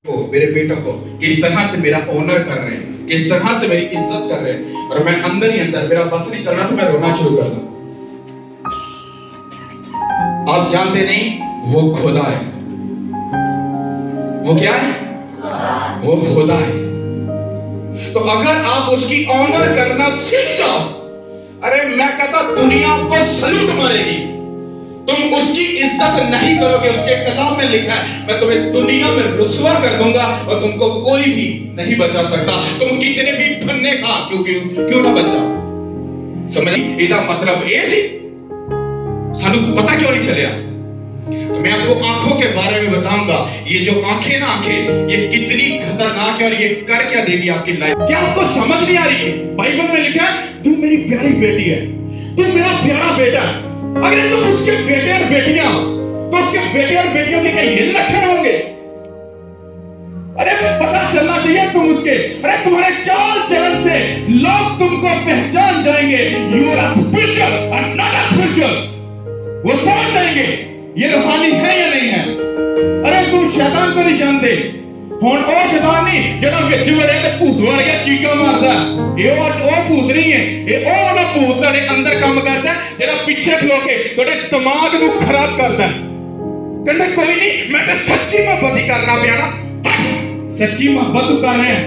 मेरे बेटों को किस तरह से मेरा ऑनर कर रहे हैं, किस तरह से मेरी इज्जत कर रहे हैं, और मैं अंदर ही अंदर मेरा बस नहीं चल रहा तो मैं रोना शुरू कर दूं। आप जानते नहीं वो खुदा है। वो क्या है? वो खुदा है। तो अगर आप उसकी ऑनर करना सीख जाओ, अरे मैं कहता दुनिया आपको सलूट मारेगी। तुम उसकी इज्जत नहीं करोगे, उसके कलाम में लिखा है मैं तुम्हें दुनिया में रुसवा कर दूंगा और तुमको कोई भी नहीं बचा सकता। तुम कितने भी फन्ने खा क्यों ना बचा। समझ इसका मतलब ये सी सानू पता क्यों नहीं चलिया। तो मैं आपको आंखों के बारे में बताऊंगा। ये जो आंखें ना आंखें ये कितनी खतरनाक है और ये कर क्या देगी आपकी लाइफ। क्या आपको समझ नहीं आ रही है? बाइबल में लिखा है तू मेरी प्यारी बेटी है, तू मेरा प्यारा बेटा है। अगर तुम उसके बेटे और बेटियां तो उसके बेटे और बेटियों के क्या ये लक्षण होंगे? अरे पता चलना चाहिए तुम उसके, अरे तुम्हारे चाल चलन से लोग तुमको पहचान जाएंगे। You are spiritual and not spiritual. वो समझ जाएंगे ये रूहानी है या नहीं है। अरे तुम शैतान को नहीं जानते। ਹੁਣ ਉਹ ਸ਼ੈਤਾਨ ਨਹੀਂ ਜਿਹੜਾ ਵਿੱਚ ਵੜਿਆ ਤੇ ਭੂਤ ਵਰਗਾ ਚੀਕਾਂ ਮਾਰਦਾ। ਇਹ ਉਹ ਭੂਤ ਨਹੀਂ ਹੈ, ਇਹ ਉਹ ਵਾਲਾ ਭੂਤ ਤੁਹਾਡੇ ਅੰਦਰ ਕੰਮ ਕਰਦਾ ਜਿਹੜਾ ਪਿੱਛੇ ਖਲੋ ਕੇ ਤੁਹਾਡੇ ਦਿਮਾਗ ਨੂੰ ਖਰਾਬ ਕਰਦਾ। ਕਹਿੰਦਾ ਕੋਈ ਨਹੀਂ ਮੈਂ ਤਾਂ ਸੱਚੀ ਮੁਹੱਬਤ ਹੀ ਕਰਨਾ ਪਿਆ ਨਾ। ਸੱਚੀ ਮੁਹੱਬਤ ਤੂੰ ਕਰ ਰਿਹਾ।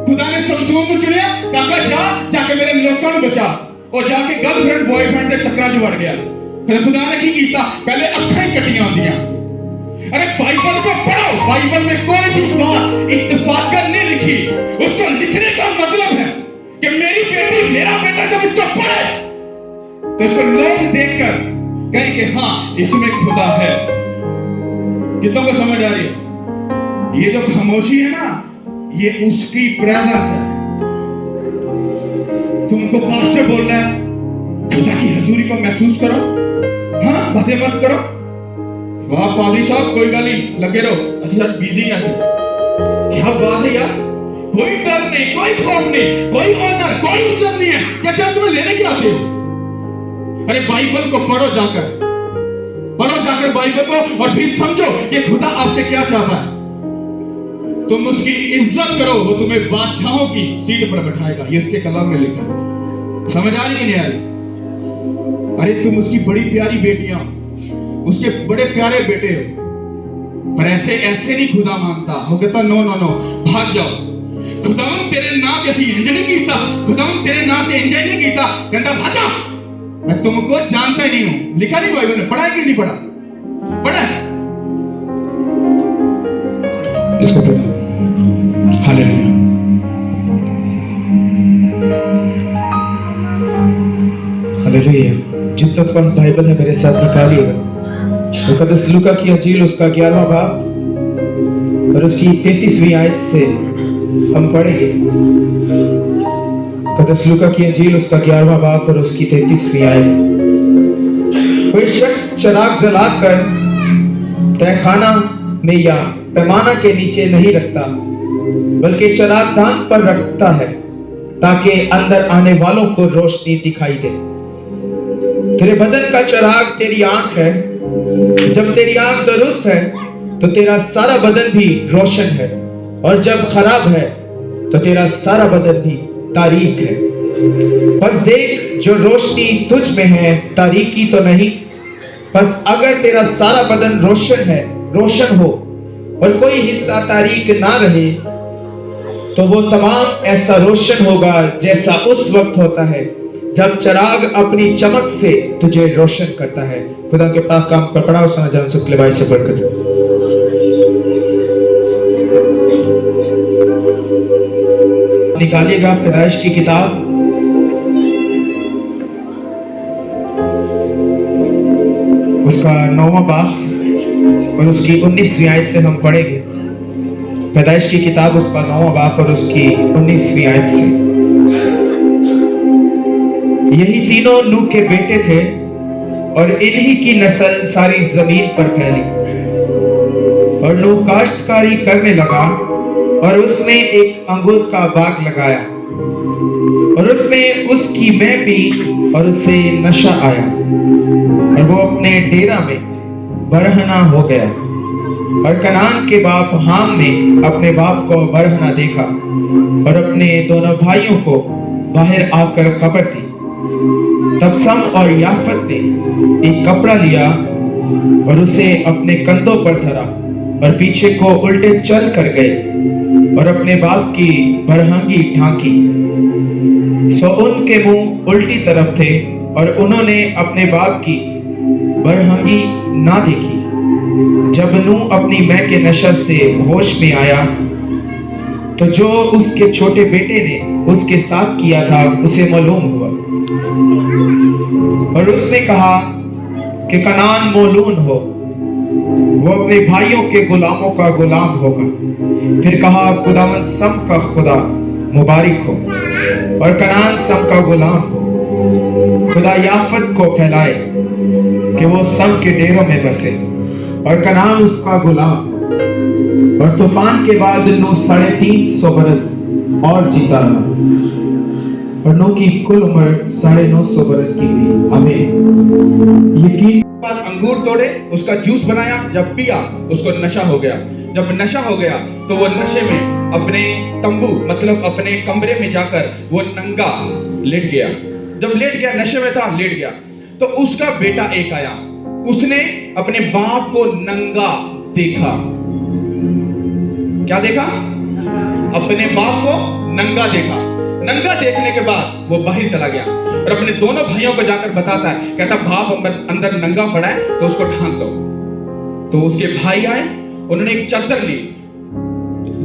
खुदा ने समसून ਨੂੰ ਚੁਣਿਆ ਕਾਕਾ ਜਾ ਕੇ ਮੇਰੇ ਲੋਕਾਂ ਨੂੰ ਬਚਾ। ਉਹ ਜਾ ਕੇ ਗਰਲਫ੍ਰੈਂਡ ਬॉयफ्रेंड ਦੇ ਚੱਕਰਾਂ 'ਚ ਵੜ ਗਿਆ। ਫਿਰ खुदा ने ਕੀ ਕੀਤਾ? ਪਹਿਲੇ ਅੱਖਾਂ ਹੀ ਕੱਟੀਆਂ ਹੁੰਦੀਆਂ। अरे बाइबल को पढ़ो। बाइबल में कोई भी बात इत्तेफाकन नहीं लिखी। उसको लिखने का मतलब है कि मेरी बेटी मेरा बेटा जब इसको पढ़े तो इसको लोग देखकर कहें कि हाँ इसमें खुदा है। कितनों को समझ आ रही है? ये जो खामोशी है ना ये उसकी प्रेजेंस है। तुमको पास्टर बोल रहा है खुदा की हजूरी को महसूस करो, हाँ बातें मत करो। वाह पादी साहब कोई गल नहीं लगे रहो, असि आज बिजी हैं। क्या बात है यार, कोई डर नहीं, कोई खौफ नहीं, कोई ऑनर, कोई इज्जत नहीं है। क्या क्या तुम्हें लेने क्या आते हो? अरे बाइबल को पढ़ो जाकर बाइबल को, और फिर समझो कि खुदा आपसे क्या चाहता है। तुम उसकी इज्जत करो, वो तुम्हें बादशाहों की सीट पर बैठाएगा। ये इसके कलाम में लिखा है। समझ आ रही कि नहीं आ रही? अरे तुम उसकी बड़ी प्यारी बेटियां, उसके बड़े प्यारे बेटे हो, पर ऐसे नहीं खुदा मानता। वो कहता नो नो नो भाग जाओ। खुदावन तेरे नाम से इंज नहीं कीता, खुदावन तेरे नाम से इंज नहीं कीता। कहता भाग जाओ, मैं तुमको जानता ही नहीं हूं। लिखा नहीं बाइबल में? पढ़ा है कि नहीं पढ़ा? पढ़ा है। इसको पढ़ो। हालेलुया। हालेलुया। जिस लोग पास बाइबल है मेरे साथ निकालिएगा। मुकद्दस लूका की अंजील उसका 11वां बाब और उसकी 33वीं आयत से हम पढ़ेंगे। मुकद्दस लूका की अंजील उसका 11वां बाब और उसकी 33वीं आयत। कोई शख्स चिराग जलाकर तहखाना में या पैमाना के नीचे नहीं रखता, बल्कि चिराग दान पर रखता है ताकि अंदर आने वालों को रोशनी दिखाई दे। तेरे बदन का चिराग तेरी आंख है। जब तेरी आंख दुरुस्त है तो तेरा सारा बदन भी रोशन है, और जब खराब है तो तेरा सारा बदन भी तारीक है। बस देख जो रोशनी तुझ में है तारीकी तो नहीं। बस अगर तेरा सारा बदन रोशन हो और कोई हिस्सा तारीक ना रहे तो वो तमाम ऐसा रोशन होगा जैसा उस वक्त होता है जब चिराग अपनी चमक से तुझे रोशन करता है। खुदा के पास काम पर पड़ा उसना जान शुक्ल भाई से बरकत। निकालिएगा पैदाइश की किताब उसका 9वां बाब और उसकी 19वीं आयत से हम पढ़ेंगे। पैदाइश की किताब उसका 9वां बाब और उसकी 19वीं आयत से। यही तीनों नूह के बेटे थे और इन्हीं की नस्ल सारी जमीन पर फैली। और नूह काश्तकारी करने लगा और उसने एक अंगूर का बाग लगाया और उसने उसकी मैं पी और उसे नशा आया और वो अपने डेरा में बरहना हो गया। और कनान के बाप हाम ने अपने बाप को बरहना देखा और अपने दोनों भाइयों को बाहर आकर खबर दी। तब सम और याफत ने एक कपड़ा लिया और उसे अपने कंधों पर धरा और पीछे को उल्टे चल कर गए और अपने बाप की बरहंगी ढांकी। सो उनके मुंह उल्टी तरफ थे और उन्होंने अपने बाप की बरहंगी ना देखी। जब नूह अपनी मैं के नशा से होश में आया तो जो उसके छोटे बेटे ने उसके साथ किया था उसे मालूम हुआ और उसने कहा कि कनान मौलून हो, वो अपने भाइयों के गुलामों का गुलाम होगा। फिर कहा खुदावंद सम का खुदा मुबारक हो और कनान सम का गुलाम हो। खुदा याफत को फैलाए कि वो सम के डेरों में बसे और कनान उसका गुलाम। और तूफान के बाद नूह 350 बरस और जीता रहा और नूह की कुल उम्र 950 बरस की हुई। आमीन। यकीन अंगूर तोड़े, उसका जूस बनाया, जब पिया उसको नशा हो गया। जब नशा हो गया तो वो नशे में अपने तंबू मतलब अपने कमरे में जाकर वो नंगा लेट गया। जब लेट गया, नशे में था, लेट गया, तो उसका बेटा एक आया, उसने अपने बाप को नंगा देखा। क्या देखा? अपने बाप को नंगा देखा। नंगा देखने के बाद वो बाहर चला गया और अपने दोनों भाइयों को जाकर बताता है, कहता बाप अंदर नंगा पड़ा है तो उसको ढांक दो। तो उसके भाई आए, उन्होंने एक चादर ली।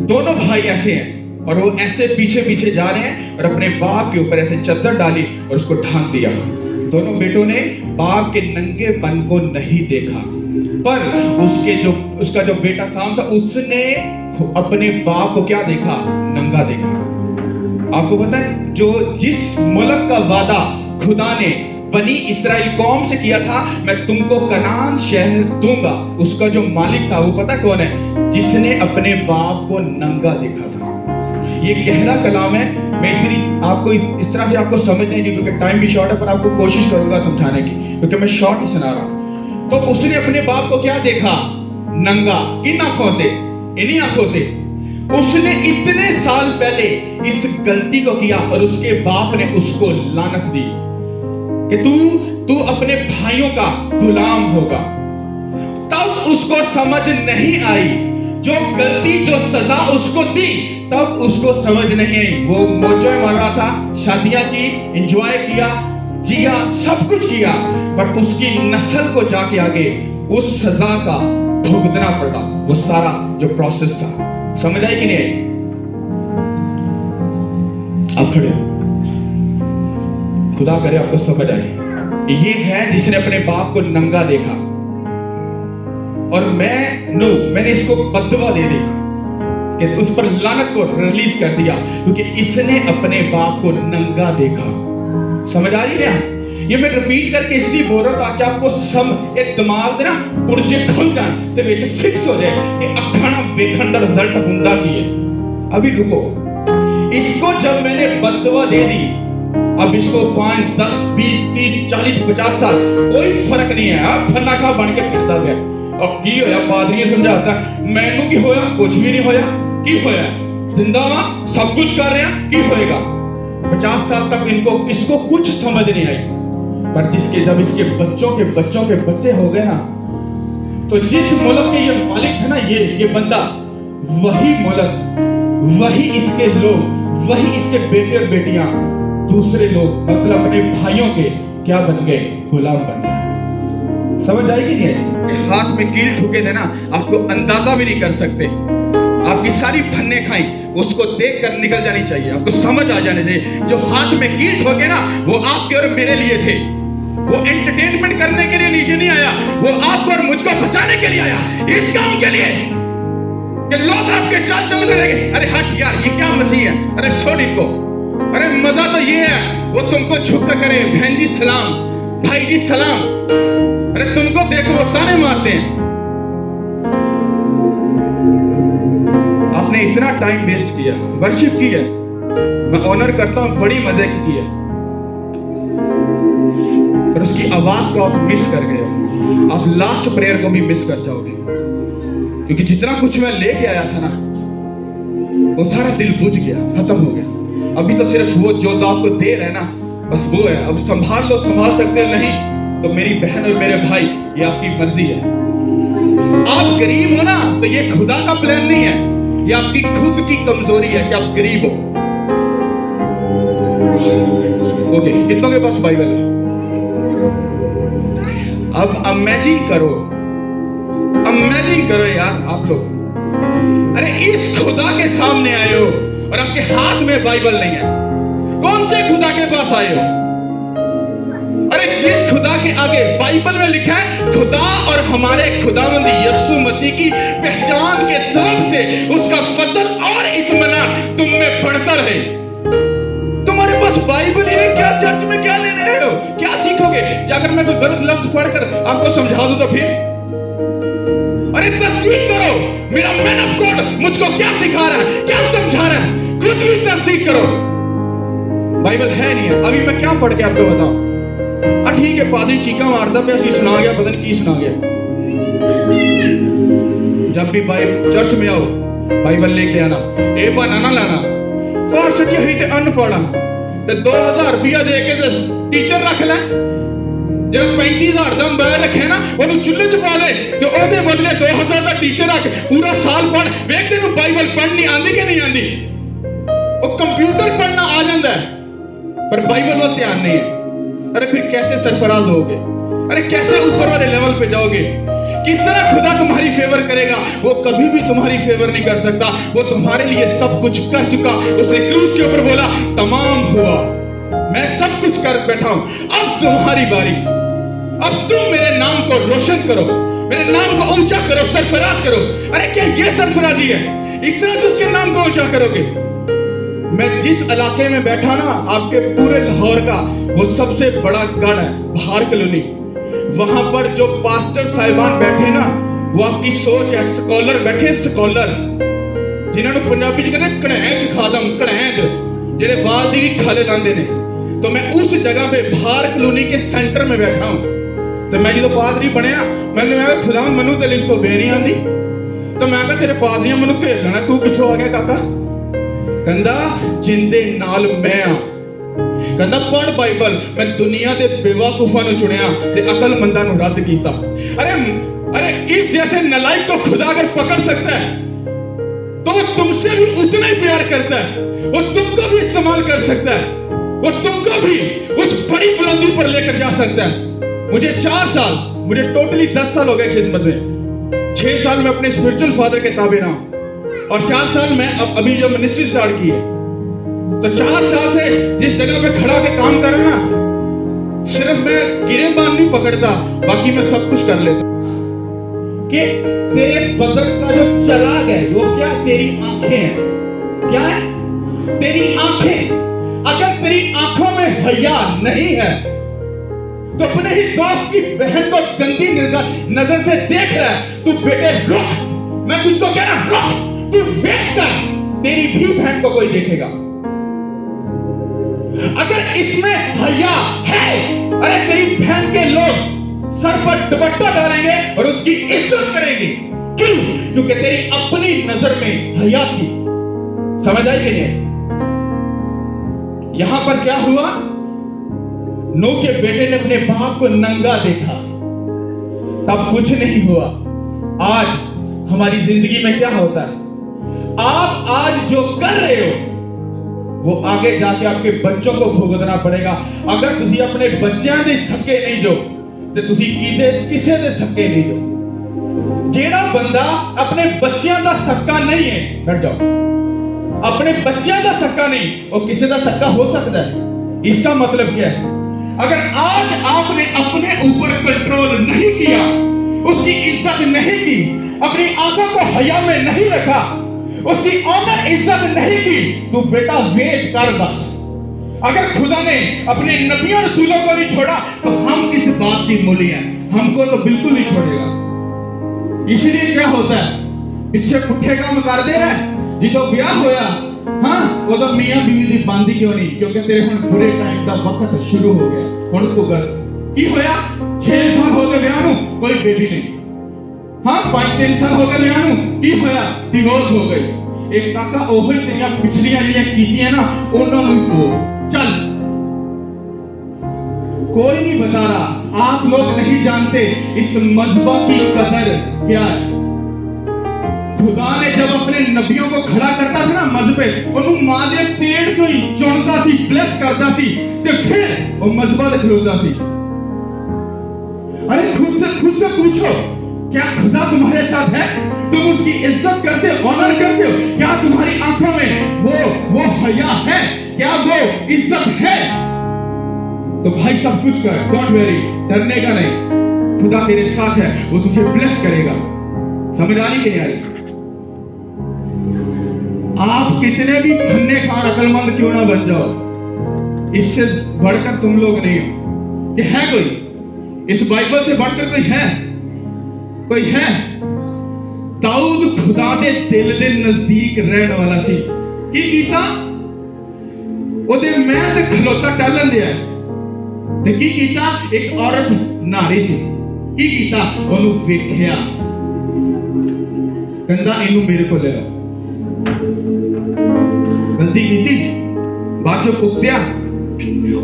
दोनों भाई ऐसे हैं और वो ऐसे पीछे पीछे जा रहे हैं और अपने बाप के ऊपर ऐसे चादर डाली और उसको ढांक दिया। दोनों बेटों ने बाप के नंगेपन को नहीं देखा, पर उसका जो बेटा साम था उसने अपने बाप को क्या देखा? नंगा देखा। आपको पता है जो जिस मुल्क का वादा खुदा ने बनी इस्राएल कौम से किया था, मैं तुमको कनान शहर दूंगा, उसका जो मालिक था वो पता कौन है? जिसने अपने बाप को नंगा देखा था। ये गहरा कलाम है। मैं इतनी आपको इस तरह से आपको समझ नहीं क्योंकि टाइम भी शॉर्ट है, पर आपको कोशिश करूंगा समझाने की क्योंकि मैं शॉर्ट ही सुना रहा हूं। तो उसने अपने बाप को क्या देखा? नंगा। किन आंखों से? इन्हीं आंखों से। उसने इतने साल पहले इस गलती को किया और उसके बाप ने उसको लानत दी कि तू अपने भाइयों का गुलाम होगा। तब उसको समझ नहीं आई, जो गलती जो सजा उसको दी तब उसको समझ नहीं आई। वो मौजें मार रहा था, शादियां की, एंजॉय किया, जिया, सब कुछ किया, पर उसकी नस्ल को जाके आगे उस सजा का भुगतना पड़ा। वो सारा जो प्रोसेस था, समझ आई कि नहीं? अब खड़े, खुदा करे आपको समझ आए। ये है जिसने अपने बाप को नंगा देखा। और मैंने इसको बददुआ दे दी कि उस पर लानत को रिलीज कर दिया क्योंकि इसने अपने बाप को नंगा देखा। समझ आ रही है? ये मैं रिपीट करके इसलिए बोल रहा था कि आपको एक दिमाग ना पुर्जे खुल जाए ते विच फिक्स हो जाए कि अखाना वेखण दा रिजल्ट हुंदा की है। अभी रुको, इसको जब मैंने बददुआ दे दी, अब इसको 5, 10, 20, 30, 40, 50 साल कोई फर्क नहीं है। अब फन्नाखा बन के फिरता गया। अब की होया? पादरी समझाता मैनू की होया? कुछ भी नहीं होया। की होया? जिंदा वा, सब कुछ कर रहे हैं, की होएगा? 50 साल तक इसको कुछ समझ नहीं आई। पर जब इसके बच्चों के बच्चे हो गए ना, तो जिस मुल्क के ये मालिक था ना, ये बंदा, वही मुल्क, वही इसके लोग, वही इसके बेटे और बेटियां, दूसरे लोग मतलब अपने भाइयों के क्या बन गए? गुलाम बन गए। समझ आएगी नहीं? हाथ में कील ठुके थे ना, आपको अंदाजा भी नहीं कर सकते। आपकी सारी फन्ने खाई उसको देख कर निकल जानी चाहिए, आपको समझ आ जाने चाहिए। जो हाथ में कील ठोके ना, वो आपके और मेरे लिए थे। वो एंटरटेनमेंट करने के लिए नीचे नहीं आया, वो आपको और मुझको बचाने के लिए आया। इस काम के लिए कि लोग आपके चाल चलने लगे, अरे हट यार, ये क्या मसीह है, अरे छोड़ इनको, अरे मजा तो ये है वो तुमको झुकता करे, बहन जी सलाम, भाई जी सलाम, अरे तुमको देखो वो ताने मारते हैं। आपने इतना टाइम वेस्ट किया, वर्शिप की है, मैं ऑनर करता हूं, बड़ी मजे की है, पर उसकी आवाज को आप मिस कर गए हो। आप लास्ट प्रेयर को भी मिस कर जाओगे। क्योंकि जितना कुछ मैं लेके आया था ना, वो सारा दिल बुझ गया, खत्म हो गया। अभी तो सिर्फ वो जो तो आपको दे रहे हैं ना, बस वो है। अब संभाल लो, संभाल सकते नहीं तो मेरी बहन और मेरे भाई, ये आपकी मर्जी है। आप गरीब हो ना, तो ये खुदा का प्लान नहीं है, ये आपकी खुद की कमजोरी है कि आप गरीब हो। ओके, कितनों के पास बाइबल है? अब इमेजिन करो यार आप लोग, अरे इस खुदा के सामने आए हो और आपके हाथ में बाइबल नहीं है। कौन से खुदा के पास आए हो? अरे जिस खुदा के आगे बाइबल में लिखा है खुदा और हमारे खुदावंद यीशु मसीह की पहचान के सबब से उसका फजल और इत्मीनान तुम में बढ़ता रहे। तुम्हारे पास बाइबल है, क्या चर्च में क्या लेने रहे हो? क्या सीखोगे? अगर मैं कोई गलत लफ्ज पढ़कर आपको समझा दूं तो फिर? अरे तस्दीक करो, मेरा मैन ऑफ गॉड मुझको क्या सिखा रहा है, क्या समझा रहा है, खुद भी तस्दीक करो। बाइबल है नहीं है। अभी मैं क्या पढ़ के आपको बताऊं? ठीक है, पादी चीका मारता पे असि सुना गया, पता नहीं की सुना गया। जब भी चर्च में आओ बाइबल लेके आना, ए बना ना लाना। फर्स्ट यही ते अनपढ़ा ते 2000 रुपया दे के टीचर रख ले। जब 35,000 का मोबाइल रखे ना, वो चुल्हे च पा ले, तो ओदे बदले 2000 का टीचर रख, पूरा साल पढ़। वेख तेन बाइबल पढ़नी आंदी कि नहीं आंदी? वो कंप्यूटर पढ़ना आ जाता है, पर बाइबल वो ध्यान नहीं है। अरे फिर कैसे सरफराज होगे? अरे कैसे ऊपर वाले लेवल पे जाओगे? किस तरह खुदा तुम्हारी फेवर करेगा? वो कभी भी तुम्हारी फेवर नहीं कर सकता। वो तुम्हारे लिए सब कुछ कर चुका। उसने क्रूस के ऊपर बोला तमाम हुआ, मैं सब कुछ कर बैठा हूं, अब तुम्हारी बारी। अब तुम मेरे नाम को रोशन करो, मेरे नाम को ऊंचा करो, सरफराज करो। अरे क्या ये सरफराजी है? इस तरह से उसके नाम को ऊंचा करोगे। मैं जिस इलाके में बैठा ना, आपके पूरे लाहौर का वो सबसे बड़ा गढ़ है बाहर कॉलोनी। वहां पर जो पास्टर साहिबान बैठे ना, वो आपकी सोच है, स्कॉलर बैठे, स्कॉलर जिन्होंने पंजाबी च कहते कढ़ैंच खादम, कढ़ैंच जेडे बाल दी भी खाले लांदे ने। तो मैं उस जगह पे बाहर कॉलोनी के सेंटर में बैठा हूं। तो मैं जो पादरी बनया, मैंने खुदा मनु ते लिस्ट तो दे नहीं आंदी, तो मैं कहा तेरे पादरियां मनु भेज देना, तू किथों आ गया काका? कहंदा जिंदे नाल मैं आ। कहंदा पढ़ बाइबल। मैं दुनिया के बेवकूफां नूं चुनिया ते अकलमंदां नूं रद्द कीता। अरे इस जैसे नलायक को खुदा अगर पकड़ सकता है तो वो तुमसे भी उतना ही प्यार करता है। वो तुमको भी इस्तेमाल कर सकता है, वो तुमको भी उस बड़ी बुलंदी पर लेकर जा सकता है। मुझे 4 साल, मुझे टोटली 10 साल हो गए खिदमत में। 6 साल में अपने स्पिरिचुअल फादर के ताबे रहा और 4 साल में अभी जो मिनिस्ट्री स्टार्ट की है, तो 4 साल से जिस जगह पे खड़ा के काम कर रहा ना, सिर्फ मैं गिरेबान नहीं पकड़ता, बाकी मैं सब कुछ कर लेता। कि तेरे बदन का जो चराग है वो क्या? तेरी आंखें हैं। क्या है? तेरी आंखें। अगर तेरी आंखों में हया नहीं है तो अपने ही दोस्त की बहन को गंदी नजर से देख रहा है, तू बेटे रुक, मैं तुझको कह रहा रुक, तू वेट कर, तेरी भी बहन को कोई देखेगा। अगर इसमें हया है, अरे तेरी बहन के लोग सर पर दुपट्टा डालेंगे और उसकी इज्जत करेंगे। क्यों? क्योंकि तेरी अपनी नजर में हया थी। समझ आई कि नहीं? यहां पर क्या हुआ? नूह के बेटे ने अपने बाप को नंगा देखा, तब कुछ नहीं हुआ। आज हमारी जिंदगी में क्या होता है? आप आज जो कर रहे हो वो आगे जाके आपके बच्चों को भुगतना पड़ेगा। अगर तुसी अपने बच्चों दे सके नहीं जो, तो तुसी किसे दे सके नहीं जो। जेड़ा बंदा अपने बच्चों का सक्का नहीं है, बैठ जाओ, अपने बच्चों का सक्का नहीं, वो किसी का सक्का हो सकता है। इसका मतलब क्या है? अगर आज आपने अपने ऊपर कंट्रोल नहीं किया, उसकी इज्जत नहीं की, अपनी आंखों को हया में नहीं रखा, उसकी ऑनर इज्जत नहीं की, तो बेटा वेट कर बस। अगर खुदा ने अपने नबियों रसूलों को नहीं छोड़ा तो हम किस बात की मूली है? हमको तो बिल्कुल नहीं छोड़ेगा। इसलिए क्या होता है? पीछे पुट्ठे काम कर दे रहे जो ब्याह होया, हाँ वो तो मियां बीवी की बांधी क्यों नहीं? क्योंकि तेरे हुण बुरे टाइम का वक्त शुरू हो गया। हुण तू कर की होया? 6 साल हो गए ब्याह नूं, कोई बेबी नहीं। हाँ 5-3 साल हो गए लिया की होया डिवोर्स हो गई एक काका ओह तेरिया पिछलियां ਜਿਹੜੀਆਂ ਕੀਤੀਆਂ ना ਉਹਨਾਂ ਨੂੰ को चल कोई नहीं बता रहा आप लोग नहीं जानते इस मजहबा की कदर क्या है खुदा ने जब अपने नबियों को खड़ा करता था ना मजहबे ਉਹਨੂੰ ਮਾਂ ਦੇ ਪੇਟ ਚੋਂ ਹੀ ਚੁਣਦਾ ਸੀ ਬਲੈਸ ਕਰਦਾ ਸੀ ਤੇ ਫਿਰ ਉਹ ਮਜਹਬਾ ਦੇ ਖਲੋਤਾ ਸੀ अरे खुद से पूछो क्या खुदा तुम्हारे साथ है तुम उसकी इज्जत करते हो ऑनर करते हो क्या तुम्हारी आंखों में वो हया है क्या वो इज्जत है तो भाई सब कुछ कर डोंट वेरी डरने का नहीं खुदा तेरे साथ है वो तुझे ब्लेस करेगा समझ आ रही कि नहीं आ रही आप कितने भी धन्य खान अकलमंद क्यों ना बन जाओ इससे बढ़कर तुम लोग नहीं हो कि है कोई इस बाइबल से बढ़कर कोई है दाऊद खुदा के दिल के नजदीक रहने वाला सी की कीता ओदे मैं ते खलोता टहलन दिया ते की कीता एक औरत नारी सी की कीता ओनू वेखिया कहंदा इनू मेरे को ले आओ गलती कीती बाद चो कुत्तिया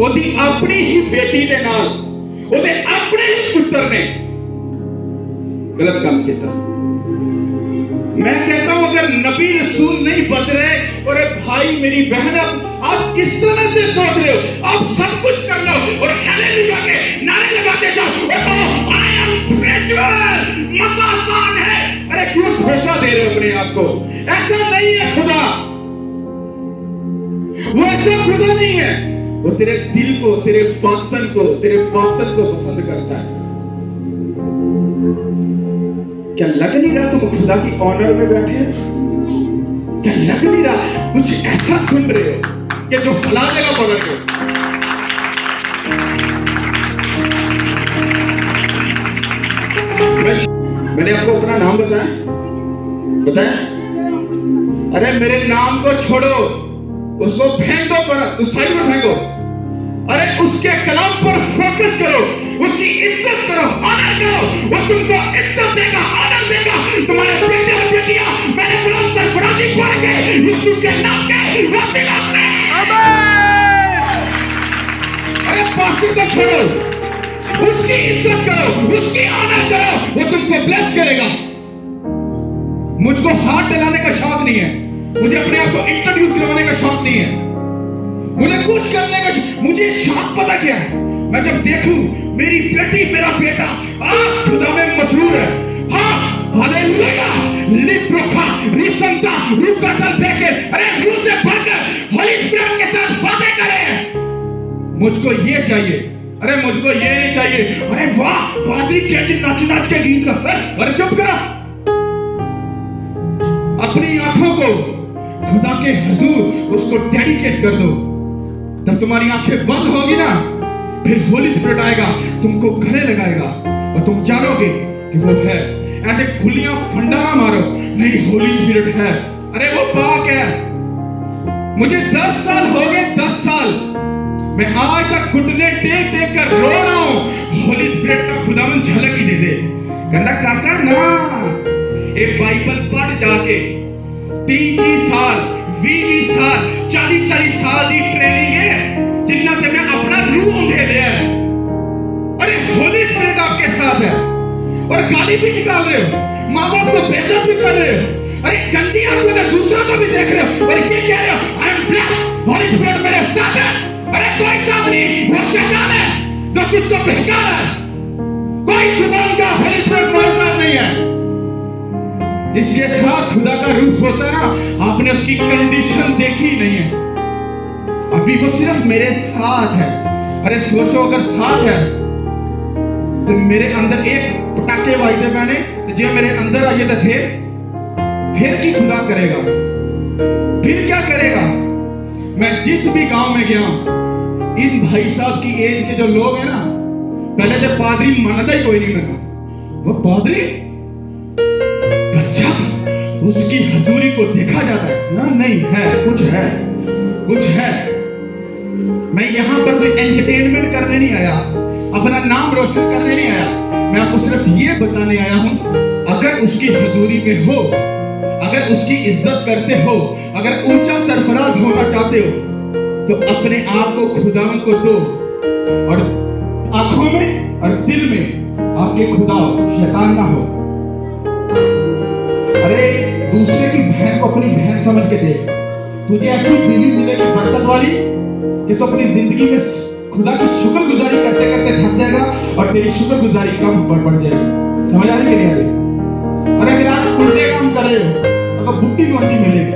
ओदी अपनी ही बेटी दे नाल ओदे अपने ही पुत्र ने गलत काम किया मैं कहता हूं अगर नबी रसूल नहीं बच रहे और भाई मेरी बहन आप किस तरह से सोच रहे हो आप सब कुछ कर लो और हालेलुया के नारे लगाते जाओ आई एम स्पिरिचुअल मजा आसान है अरे क्यों धोखा दे रहे हो अपने आप को ऐसा नहीं है खुदा वो ऐसा खुदा नहीं है वो तेरे दिल को तेरे बातन को पसंद करता है क्या लग नहीं रहा तुम खुदा की ऑनर में बैठे हैं क्या लग नहीं रहा कुछ ऐसा सुन रहे हो कि जो फला देगा पकड़ के मैंने आपको अपना नाम बताया अरे मेरे नाम को छोड़ो उसको फेंक दो पर उस साइड में फेंको अरे उसके कलाम पर फोकस करो उसकी इज्जत करो ऑनर करो वो तुमको इज्जत देगा ऑनर देगा तुम्हारे बेटे और बेटियां मैंने बुलंद सरफराजी पढ़ के यीशु के नाम के रोटी लाते अरे पास्टर को छोड़ो उसकी इज्जत करो उसकी ऑनर करो वो तुमको ब्लेस करेगा मुझको हाथ डलाने का शौक नहीं है मुझे अपने आप को इंट्रोड्यूस करवाने का शौक नहीं है मुझे कुछ करने का मुझे शौक पता क्या है मैं जब देखूं मेरी बेटी मेरा बेटा आप खुदा में मशहूर है हाँ हालेलुया लिप्रोखा रिसंता रूह का तल देके अरे रूह से भरकर होली स्पिरिट के साथ बातें करें मुझको ये चाहिए अरे मुझको ये नहीं चाहिए अरे वाह पादरी कैंडी नाच के गीत का अरे चुप करो अपनी आंखों को खुदा के हुजूर उसको डेडिकेट कर दो जब तुम्हारी आंखें बंद होगी ना फिर होली स्पिरिट आएगा तुमको गले लगाएगा और तुम जानोगे कि वो है ऐसे खुलियां फंडा ना मारो नहीं होली स्पिरिट है अरे वो पाक है मुझे 10 साल हो गए 10 साल मैं आज तक घुटने टेक कर रो रहा हूं होली स्पिरिट का खुदावन झलक ही दे दे कहना काका ना ये बाइबल पढ़ जाके 30 साल 20 साल 40 साल की ट्रेनिंग है जिन्ना से मैं अपना रूह दे दिया अरे होली स्पिरिट आपके साथ है और गाली भी निकाल रहे हो माँ बाप को बेइज्जत भी कर रहे हो अरे गंदी आंखों से दूसरों को भी देख रहे हो और ये कह रहे हो I am blessed Holi spirit मेरे साथ है अरे कोई साथ नहीं वो शैतान है जो किसको बहका रहा है कोई जुबान का होली स्पिरिट मेरे साथ नहीं है जिसके साथ खुदा का रूप होता है ना आपने उसकी कंडीशन देखी नहीं है अभी वो सिर्फ मेरे साथ है अरे सोचो अगर साथ है तो मेरे अंदर एक पटाखे वाजते पैने तो जो मेरे अंदर आइए तो फिर की खुदा करेगा फिर क्या करेगा मैं जिस भी गांव में गया इन भाई साहब की एज के जो लोग हैं ना पहले तो पादरी मानता ही कोई नहीं मैंने वो पादरी उसकी हजूरी को देखा जाता है ना नहीं है कुछ है मैं यहाँ पर कोई एंटरटेनमेंट करने नहीं आया अपना नाम रोशन करने नहीं आया मैं आपको सिर्फ ये बताने आया हूं अगर अगर उसकी हजूरी में हो, अगर उसकी इज्जत करते हो, अगर ऊंचा सरफराज होना चाहते हो, तो अपने आप को खुदावन को दो और आंखों में और दिल में आपके खुदा हो, शैतान ना हो। अरे दूसरे की बहन को अपनी बहन समझ के देख। तुझे ऐसी बीवी मिलेगी बरकत वाली कि तो अपनी जिंदगी में खुदा की शुक्रगुजारी करते करते थक जाएगा और तेरी शुक्रगुजारी कम बढ़ जाएगी। समझ आ रही है? अरे अगर आप उल्टे काम कर रहे हो, अगर बुट्टी नोटी मिलेगी,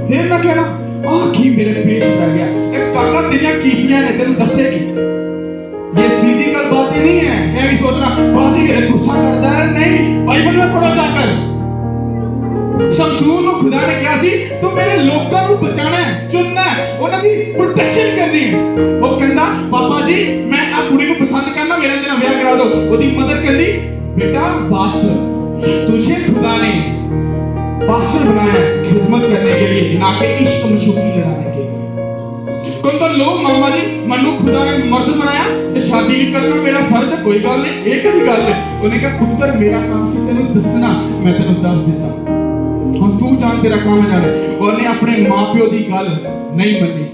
फिर ना कहना की मेरे पेट कर गया। एक काका तेरिया कीपियां ने तेरे दसेगी। ये सीधी कल बातें नहीं है। मैं भी सोचना बातें के गुस्सा करता है, नहीं, बाइबल में पढ़ो जाकर। शमशून को खुदा ने क्या सी, तो मेरे लोगों को बचाना है, चुनना है, उन्हें प्रोटेक्शन करनी है। वो कहता पापा जी मैं आप कुड़ी को पसंद करना, मेरा जना ब्याह करा दो। ओदी मदद कर दी, बेटा बादशाह तुझे खुदा ने बादशाह बनाया है खिदमत करने के लिए, ना कि इश्क मशूकी कराने के लिए। कौन तो लोग मामा जी मनु खुदा ने मर्द बनाया, ये शादी भी करना मेरा फर्ज है, कोई गल नहीं, एक ही गल है। उन्हें कहा पुत्र मेरा काम से तेन दसना, मैं तेन दस देता, हम तू जान तेरा काम है जाने। और ने अपने मां प्यो की गल नहीं मनी।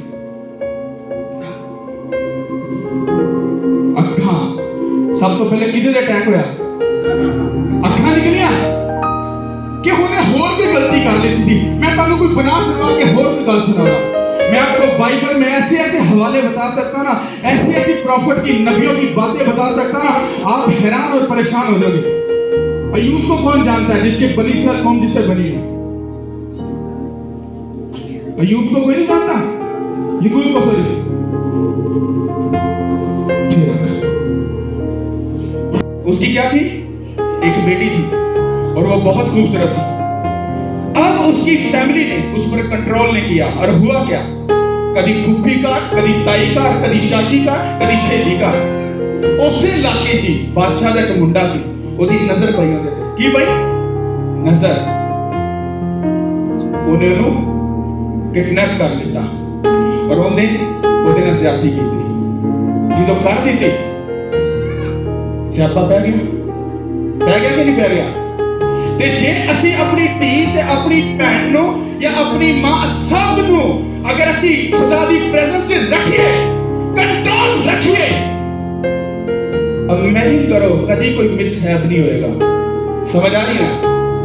अखा सब तो पहले किधर अटैक होया, अखा निकलिया कि उन्हें होर कोई गलती कर ली थी। मैं तुम कोई बना सुना के होर कोई गल सुनाऊंगा। मैं आपको बाइबल में ऐसे ऐसे हवाले बता सकता ना, ऐसी ऐसी प्रॉफिट की नबियों की बातें बता सकता ना, आप हैरान और परेशान हो जाओगे। अय्यूब को कौन जानता है जिसके बनी सर कौन जिससे बनी है? अय्यूब को कोई नहीं जानता, याकूब को सॉरी। उसकी क्या थी? एक बेटी थी और वो बहुत खूबसूरत थी। अब उसकी फैमिली ने उस पर कंट्रोल नहीं किया और हुआ क्या, कभी फूफी का, कभी ताई का, कभी चाची का, कभी सहेली का। उसे इलाके की बादशाह का एक मुंडा सी, ਉਹਦੀ नजर पई ਉਹਦੇ ਤੇ। ਕੀ ਪਈ? नजर। ਉਹਨੇ ਉਹਨੂੰ किडनैप कर लिया और ਉਹਨੇ ਉਹਦੇ ਨਾਲ ਜ਼ਿਆਦਤੀ ਕੀਤੀ। ਜਦੋਂ ਕਰ ਦਿੱਤੀ ਸਿਆਪਾ ਪੈ ਗਿਆ ਕਿ ਨਹੀਂ ਪੈ ਗਿਆ? ਤੇ ਜੇ ਅਸੀਂ ਆਪਣੀ ਧੀ ਤੇ ਆਪਣੀ ਭੈਣ ਨੂੰ ਜਾਂ ਆਪਣੀ ਮਾਂ ਸਭ ਨੂੰ अगर ਅਸੀਂ खुदा ਦੀ प्रेजेंस ਚ ਰੱਖੀਏ, कंट्रोल रखिए, अब इमेजिन करो कभी कोई मिसहैप नहीं होएगा। समझ आ रही है?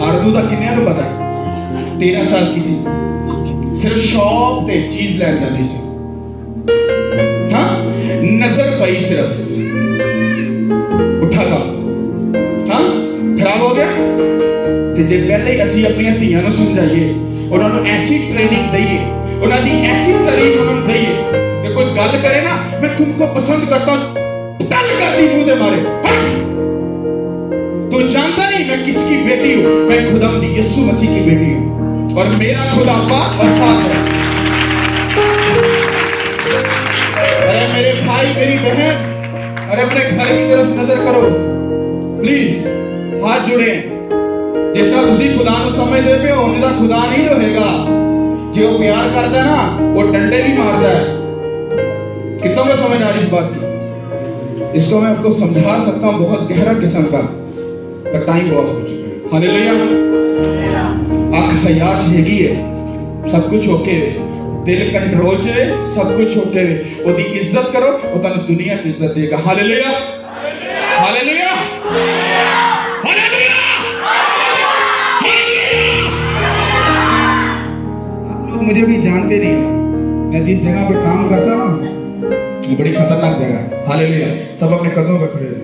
आरजू का किन्ने को पता है? 13 साल की थी, सिर्फ शॉप पे चीज लैन जाती सी। हाँ नजर पई सिर्फ, उठा था, हाँ खराब हो गया। ते जे पहले असी अपनी धीयां नूं समझाइए, उन्होंने ऐसी ट्रेनिंग दईए, उन्होंने ऐसी तारीफ उन्होंने दईए कि कोई गल करे ना मैं तुमको पसंद करता हूं, गल करती मुंह दे मारे। तू जानता नहीं मैं किसकी बेटी हूं? मैं खुदावंद यीशु मसीह की बेटी हूं और मेरा खुदा पाक और साथ है। अरे मेरे भाई मेरी बहन, अरे अपने घर की तरफ नजर करो प्लीज, हाथ जुड़े। जैसा उसी खुदा को समझते पे उनका खुदा नहीं रहेगा। जो प्यार करता है ना वो डंडे भी मारता है। कितनों को समझ आ रही इस बात की? इसको मैं आपको समझा सकता हूं बहुत गहरा किस्म का, पर टाइम बहुत हो चुका है। हालेलुया। आंख हयात हैगी है, सब कुछ ओके है, दिल कंट्रोल च है, सब कुछ ओके है। ओदी इज्जत करो, वो तुहानू दुनिया च इज्जत देगा। Hallelujah hallelujah hallelujah. आप लोग मुझे भी जानते नहीं, मैं जिस जगह पे काम करता हूं वो बड़ी खतरनाक जगह है। हालेलुया। सब अपने कदमों पे खड़े रहे।